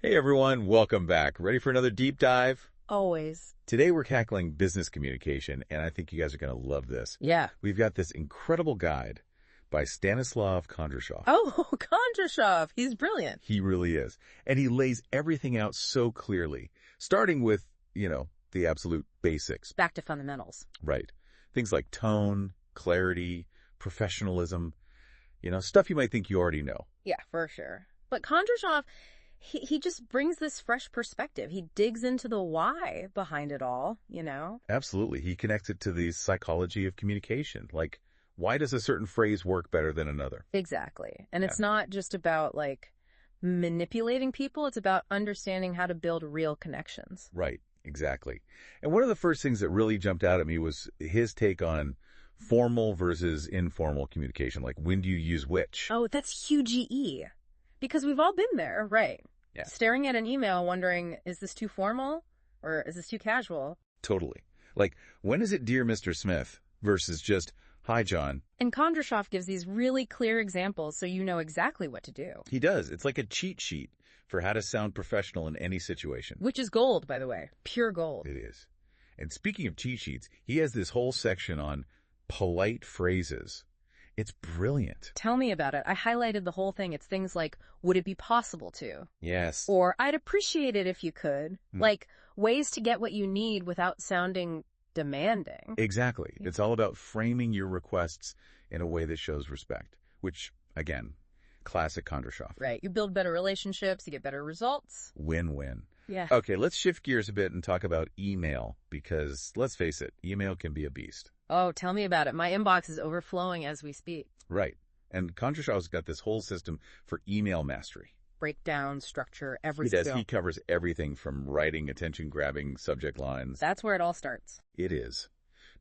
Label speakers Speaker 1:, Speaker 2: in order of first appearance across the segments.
Speaker 1: Hey everyone, welcome back. Ready for another deep dive?
Speaker 2: Always.
Speaker 1: Today we're tackling business communication, and I think you guys are going to love this.
Speaker 2: Yeah.
Speaker 1: We've got this incredible guide by Stanislav Kondrashov.
Speaker 2: Oh, Kondrashov. He's brilliant.
Speaker 1: He really is. And he lays everything out so clearly, starting with, the absolute basics.
Speaker 2: Back to fundamentals.
Speaker 1: Right. Things like tone, clarity, professionalism, stuff you might think you already know.
Speaker 2: Yeah, for sure. But Kondrashov, he just brings this fresh perspective. He digs into the why behind it all,
Speaker 1: Absolutely. He connects it to the psychology of communication. Like, why does a certain phrase work better than another?
Speaker 2: Exactly. And it's not just about, manipulating people. It's about understanding how to build real connections.
Speaker 1: Right. Exactly. And one of the first things that really jumped out at me was his take on formal versus informal communication. Like, when do you use which?
Speaker 2: Oh, that's huge E. Because we've all been there, right?
Speaker 1: Yeah.
Speaker 2: Staring at an email wondering, is this too formal or is this too casual?
Speaker 1: Totally. Like, when is it Dear Mr. Smith versus just, Hi, John?
Speaker 2: And Kondrashov gives these really clear examples so you know exactly what to do.
Speaker 1: He does. It's like a cheat sheet for how to sound professional in any situation.
Speaker 2: Which is gold, by the way. Pure gold.
Speaker 1: It is. And speaking of cheat sheets, he has this whole section on polite phrases. It's brilliant.
Speaker 2: Tell me about it. I highlighted the whole thing. It's things like, would it be possible to?
Speaker 1: Yes.
Speaker 2: Or, I'd appreciate it if you could. Like, ways to get what you need without sounding demanding.
Speaker 1: Exactly. It's all about framing your requests in a way that shows respect, which, again, classic Kondrashov.
Speaker 2: Right. You build better relationships, you get better results.
Speaker 1: Win-win.
Speaker 2: Yeah.
Speaker 1: Okay, let's shift gears a bit and talk about email, because let's face it, email can be a beast.
Speaker 2: Oh, tell me about it. My inbox is overflowing as we speak.
Speaker 1: Right. And Kondrashov's got this whole system for email mastery.
Speaker 2: Breakdown, structure, every
Speaker 1: He does.
Speaker 2: skill.
Speaker 1: He covers everything from writing attention-grabbing subject lines.
Speaker 2: That's where it all starts.
Speaker 1: It is.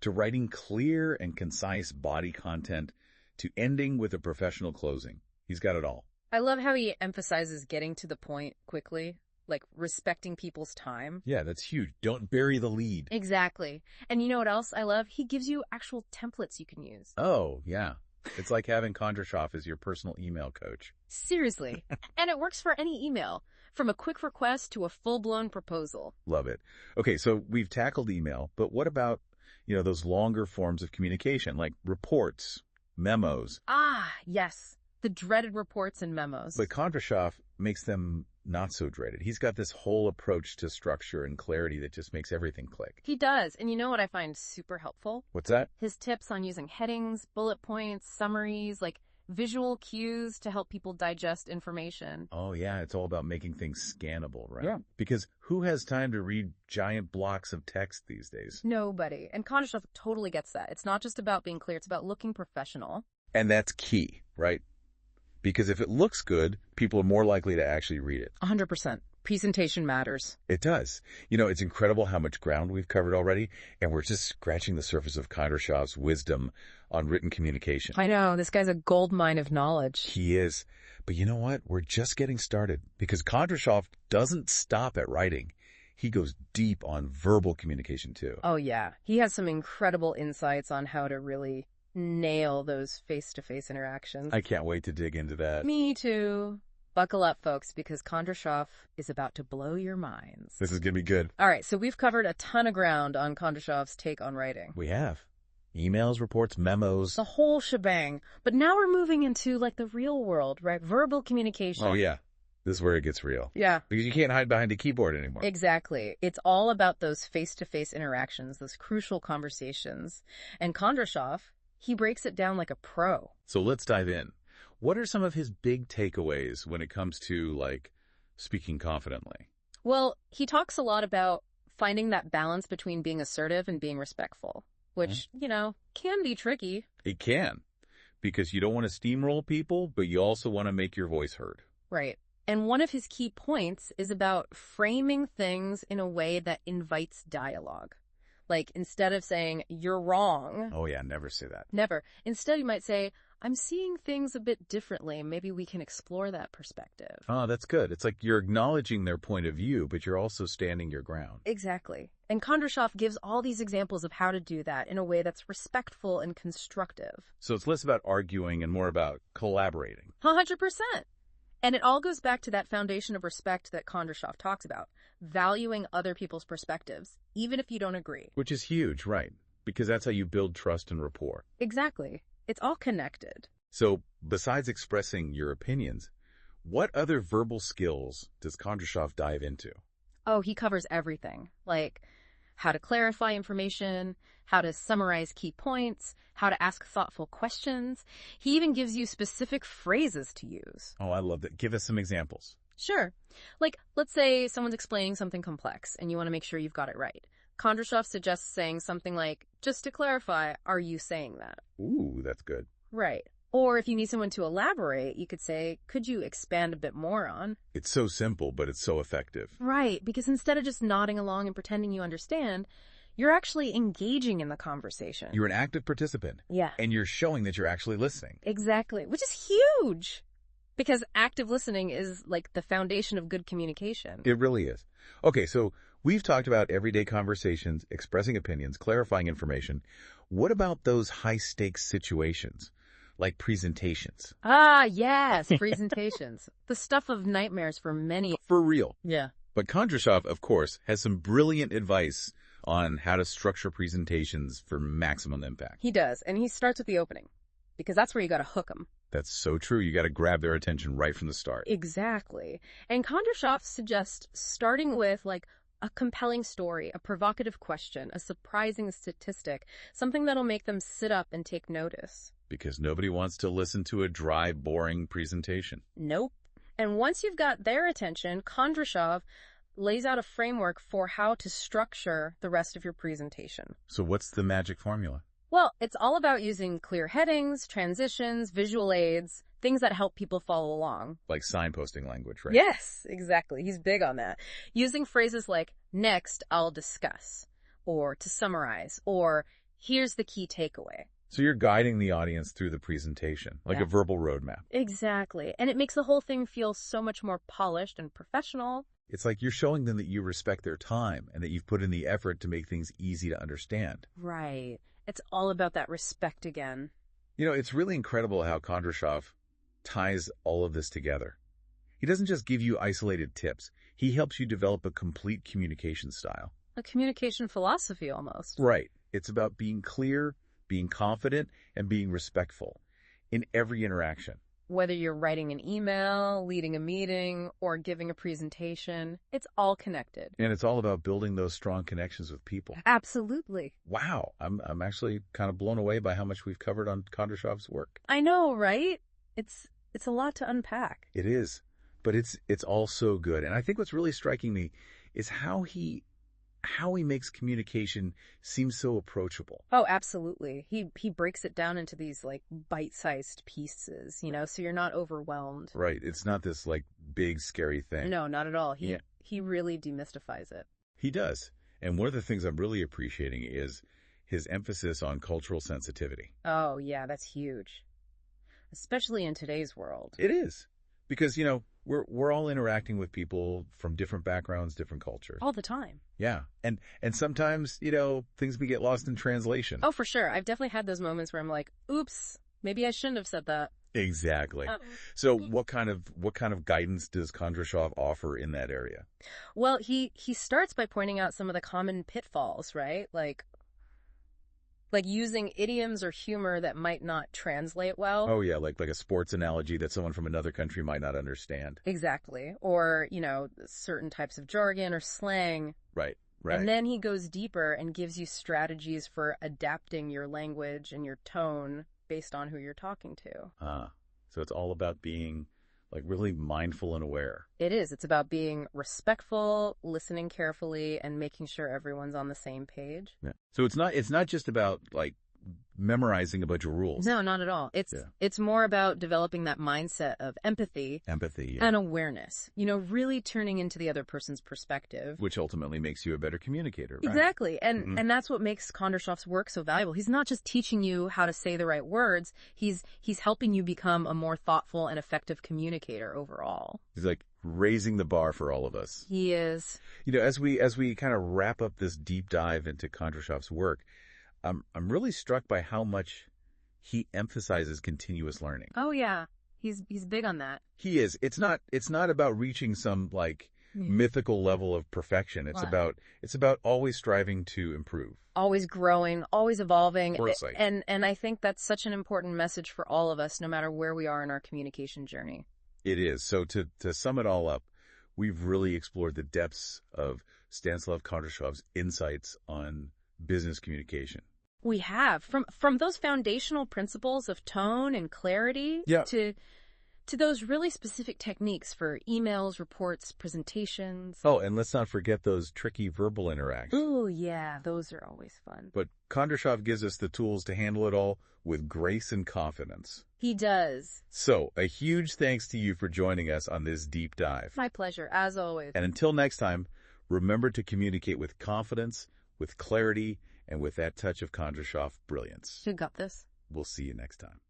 Speaker 1: To writing clear and concise body content, to ending with a professional closing. He's got it all.
Speaker 2: I love how he emphasizes getting to the point quickly, like respecting people's time.
Speaker 1: Yeah, that's huge. Don't bury the lead.
Speaker 2: Exactly. And you know what else I love? He gives you actual templates you can use.
Speaker 1: Oh, yeah. It's like having Kondrashov as your personal email coach.
Speaker 2: Seriously. And it works for any email, from a quick request to a full-blown proposal.
Speaker 1: Love it. Okay, so we've tackled email, but what about, those longer forms of communication, like reports, memos?
Speaker 2: Ah, yes. The dreaded reports and memos.
Speaker 1: But Kondrashov makes them not so dreaded. He's got this whole approach to structure and clarity that just makes everything click.
Speaker 2: He does. And you know what I find super helpful?
Speaker 1: What's that?
Speaker 2: His tips on using headings, bullet points, summaries, like visual cues to help people digest information.
Speaker 1: Oh, yeah. It's all about making things scannable, right?
Speaker 2: Yeah.
Speaker 1: Because who has time to read giant blocks of text these days?
Speaker 2: Nobody. And Kondrashov totally gets that. It's not just about being clear. It's about looking professional.
Speaker 1: And that's key, right? Because if it looks good, people are more likely to actually read it.
Speaker 2: 100%. Presentation matters.
Speaker 1: It does. It's incredible how much ground we've covered already, and we're just scratching the surface of Kondrashov's wisdom on written communication.
Speaker 2: I know. This guy's a gold mine of knowledge.
Speaker 1: He is. But you know what? We're just getting started, because Kondrashov doesn't stop at writing. He goes deep on verbal communication, too.
Speaker 2: Oh, yeah. He has some incredible insights on how to really nail those face-to-face interactions.
Speaker 1: I can't wait to dig into that.
Speaker 2: Me too. Buckle up, folks, because Kondrashov is about to blow your minds.
Speaker 1: This is going to be good.
Speaker 2: All right, so we've covered a ton of ground on Kondrashov's take on writing.
Speaker 1: We have. Emails, reports, memos.
Speaker 2: The whole shebang. But now we're moving into, the real world, right? Verbal communication.
Speaker 1: Oh, yeah. This is where it gets real.
Speaker 2: Yeah.
Speaker 1: Because you can't hide behind a keyboard anymore.
Speaker 2: Exactly. It's all about those face-to-face interactions, those crucial conversations. And Kondrashov, he breaks it down like a pro.
Speaker 1: So let's dive in. What are some of his big takeaways when it comes to, speaking confidently?
Speaker 2: Well, he talks a lot about finding that balance between being assertive and being respectful, which, can be tricky.
Speaker 1: It can, because you don't want to steamroll people, but you also want to make your voice heard.
Speaker 2: Right. And one of his key points is about framing things in a way that invites dialogue. Like, instead of saying, you're wrong.
Speaker 1: Oh, yeah, never say that.
Speaker 2: Never. Instead, you might say, I'm seeing things a bit differently. Maybe we can explore that perspective.
Speaker 1: Oh, that's good. It's like you're acknowledging their point of view, but you're also standing your ground.
Speaker 2: Exactly. And Kondrashov gives all these examples of how to do that in a way that's respectful and constructive.
Speaker 1: So it's less about arguing and more about collaborating.
Speaker 2: 100%. And it all goes back to that foundation of respect that Kondrashov talks about, valuing other people's perspectives, even if you don't agree.
Speaker 1: Which is huge, right? Because that's how you build trust and rapport.
Speaker 2: Exactly. It's all connected.
Speaker 1: So, besides expressing your opinions, what other verbal skills does Kondrashov dive into?
Speaker 2: Oh, he covers everything, like how to clarify information, how to summarize key points, how to ask thoughtful questions. He even gives you specific phrases to use.
Speaker 1: Oh, I love that. Give us some examples.
Speaker 2: Sure. Like, let's say someone's explaining something complex and you want to make sure you've got it right. Kondrashov suggests saying something like, just to clarify, are you saying that?
Speaker 1: Ooh, that's good.
Speaker 2: Right. Or if you need someone to elaborate, you could say, could you expand a bit more on?
Speaker 1: It's so simple, but it's so effective.
Speaker 2: Right, because instead of just nodding along and pretending you understand, you're actually engaging in the conversation.
Speaker 1: You're an active participant.
Speaker 2: Yeah.
Speaker 1: And you're showing that you're actually listening.
Speaker 2: Exactly, which is huge. Because active listening is like the foundation of good communication.
Speaker 1: It really is. Okay, so we've talked about everyday conversations, expressing opinions, clarifying information. What about those high-stakes situations? Like presentations.
Speaker 2: Ah, yes, presentations. The stuff of nightmares for many.
Speaker 1: For real.
Speaker 2: Yeah.
Speaker 1: But Kondrashov, of course, has some brilliant advice on how to structure presentations for maximum impact.
Speaker 2: He does, and he starts with the opening, because that's where you got to hook them.
Speaker 1: That's so true. You got to grab their attention right from the start.
Speaker 2: Exactly. And Kondrashov suggests starting with like a compelling story, a provocative question, a surprising statistic, something that'll make them sit up and take notice.
Speaker 1: Because nobody wants to listen to a dry, boring presentation.
Speaker 2: Nope. And once you've got their attention, Kondrashov lays out a framework for how to structure the rest of your presentation.
Speaker 1: So what's the magic formula?
Speaker 2: Well, it's all about using clear headings, transitions, visual aids, things that help people follow along.
Speaker 1: Like signposting language, right?
Speaker 2: Yes, exactly. He's big on that. Using phrases like, next, I'll discuss, or to summarize, or here's the key takeaway.
Speaker 1: So you're guiding the audience through the presentation, like a verbal roadmap.
Speaker 2: Exactly. And it makes the whole thing feel so much more polished and professional.
Speaker 1: It's like you're showing them that you respect their time and that you've put in the effort to make things easy to understand.
Speaker 2: Right. It's all about that respect again.
Speaker 1: You know, it's really incredible how Kondrashov ties all of this together. He doesn't just give you isolated tips. He helps you develop a complete communication style.
Speaker 2: A communication philosophy almost.
Speaker 1: Right. It's about being clear, being confident, and being respectful in every interaction.
Speaker 2: Whether you're writing an email, leading a meeting, or giving a presentation, it's all connected.
Speaker 1: And it's all about building those strong connections with people.
Speaker 2: Absolutely.
Speaker 1: Wow. I'm actually kind of blown away by how much we've covered on Kondrashov's work.
Speaker 2: I know, right? It's a lot to unpack.
Speaker 1: It is. But it's all so good. And I think what's really striking me is how he makes communication seem so approachable.
Speaker 2: Oh, absolutely. He breaks it down into these like bite-sized pieces, so you're not overwhelmed.
Speaker 1: Right. It's not this like big scary thing.
Speaker 2: No, not at all. He really demystifies it.
Speaker 1: He does. And one of the things I'm really appreciating is his emphasis on cultural sensitivity.
Speaker 2: Oh, yeah, that's huge. Especially in today's world.
Speaker 1: It is. Because, we're all interacting with people from different backgrounds, different cultures.
Speaker 2: All the time.
Speaker 1: Yeah. And sometimes, things may get lost in translation.
Speaker 2: Oh, for sure. I've definitely had those moments where I'm like, oops, maybe I shouldn't have said that.
Speaker 1: Exactly. So what kind of guidance does Kondrashov offer in that area?
Speaker 2: Well, he starts by pointing out some of the common pitfalls, right? Like using idioms or humor that might not translate well.
Speaker 1: Oh, yeah, like a sports analogy that someone from another country might not understand.
Speaker 2: Exactly. Or, certain types of jargon or slang.
Speaker 1: Right.
Speaker 2: And then he goes deeper and gives you strategies for adapting your language and your tone based on who you're talking to.
Speaker 1: So it's all about being really mindful and aware.
Speaker 2: It is. It's about being respectful, listening carefully, and making sure everyone's on the same page.
Speaker 1: Yeah. So it's not just about memorizing a bunch of rules.
Speaker 2: No, not at all. It's more about developing that mindset of empathy.
Speaker 1: Yeah.
Speaker 2: And awareness. Really turning into the other person's perspective.
Speaker 1: Which ultimately makes you a better communicator, right?
Speaker 2: Exactly. And that's what makes Kondrashov's work so valuable. He's not just teaching you how to say the right words. He's helping you become a more thoughtful and effective communicator overall.
Speaker 1: He's raising the bar for all of us.
Speaker 2: He is.
Speaker 1: As we kind of wrap up this deep dive into Kondrashov's work, I'm really struck by how much he emphasizes continuous learning.
Speaker 2: Oh, yeah. He's big on that.
Speaker 1: He is. It's not about reaching some mythical level of perfection. It's about always striving to improve.
Speaker 2: Always growing, always evolving.
Speaker 1: Foresight.
Speaker 2: And I think that's such an important message for all of us, no matter where we are in our communication journey.
Speaker 1: It is. So to sum it all up, we've really explored the depths of Stanislav Kondrashov's insights on business communication.
Speaker 2: We have. From those foundational principles of tone and clarity to those really specific techniques for emails, reports, presentations.
Speaker 1: Oh, and let's not forget those tricky verbal interactions.
Speaker 2: Ooh, yeah, those are always fun.
Speaker 1: But Kondrashov gives us the tools to handle it all with grace and confidence.
Speaker 2: He does.
Speaker 1: So, a huge thanks to you for joining us on this deep dive.
Speaker 2: My pleasure, as always.
Speaker 1: And until next time, remember to communicate with confidence, with clarity, and with that touch of Kondrashov brilliance.
Speaker 2: You got this.
Speaker 1: We'll see you next time.